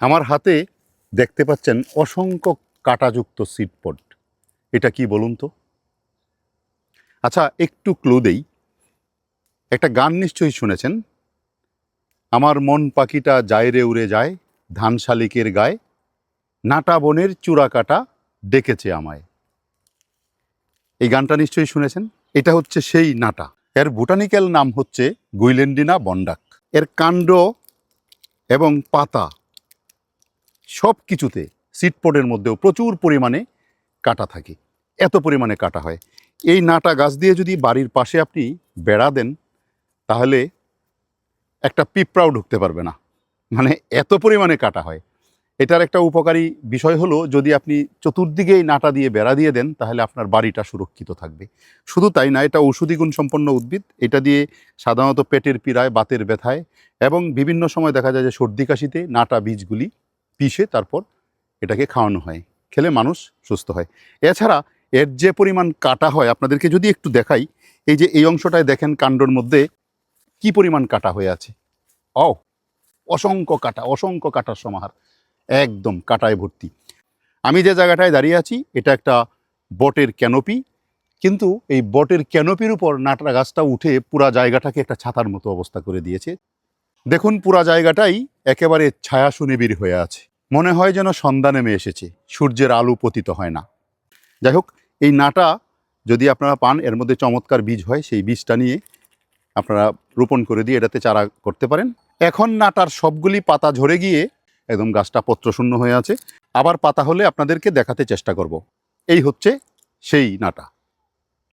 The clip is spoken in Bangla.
আমার হাতে দেখতে পাচ্ছেন অসংখ্য কাঁটাযুক্ত সিডপড। এটা কি বলুন তো? আচ্ছা, একটু ক্লু দেই। একটা গান নিশ্চয়ই শুনেছেন, আমার মন পাখিটা যায় রে উড়ে যায় ধান শালিকের গায়ে, নাটা বনের চূড়া কাটা ডেকেছে আমায়। এই গানটা নিশ্চয়ই শুনেছেন। এটা হচ্ছে সেই নাটা। এর বোটানিক্যাল নাম হচ্ছে গুইলেন্ডিনা বন্ডাক। এর কাণ্ড এবং পাতা সব কিছুতে, সিডপডের মধ্যেও প্রচুর পরিমাণে কাটা থাকে। এত পরিমাণে কাটা হয়। এই নাটা গাছ দিয়ে যদি বাড়ির পাশে আপনি বেড়া দেন, তাহলে একটা পিঁপড়াও ঢুকতে পারবে না, মানে এত পরিমাণে কাটা হয়। এটার একটা উপকারী বিষয় হলো, যদি আপনি চতুর্দিকে এই নাটা দিয়ে বেড়া দিয়ে দেন, তাহলে আপনার বাড়িটা সুরক্ষিত থাকবে। শুধু তাই না, এটা ঔষধি গুণ সম্পন্ন উদ্ভিদ। এটা দিয়ে সাধারণত পেটের পীড়ায়, বাতের ব্যথায় এবং বিভিন্ন সময় দেখা যায় যে সর্দি কাশিতে নাটা বীজগুলি পিষে তারপর এটাকে খাওয়ানো হয়, খেলে মানুষ সুস্থ হয়। এছাড়া এর যে পরিমাণ কাটা হয়, আপনাদেরকে যদি একটু দেখাই, এই যে এই অংশটায় দেখেন কাণ্ডর মধ্যে কি পরিমাণ কাটা হয়ে আছে। অসংখ্য কাটা, অসংখ্য কাটার সমাহার, একদম কাটায় ভর্তি। আমি যে জায়গাটায় দাঁড়িয়ে আছি, এটা একটা বটের ক্যানোপি, কিন্তু এই বটের ক্যানোপির উপর নাটা গাছটা উঠে পুরা জায়গাটাকে একটা ছাতার মতো অবস্থা করে দিয়েছে। দেখুন, পুরা জায়গাটাই একেবারে ছায়া সুনিবিড় হয়ে আছে, মনে হয় যেন সন্ধ্যা নেমে এসেছে, সূর্যের আলো পতিত হয় না। যাই হোক, এই নাটা যদি আপনারা পান, এর মধ্যে চমৎকার বীজ হয়, সেই বীজটা নিয়ে আপনারা রোপণ করে দিয়ে এটাতে চারা করতে পারেন। এখন নাটার সবগুলি পাতা ঝরে গিয়ে একদম গাছটা পত্রশূন্য হয়ে আছে। আবার পাতা হলে আপনাদেরকে দেখাতে চেষ্টা করব। এই হচ্ছে সেই নাটা।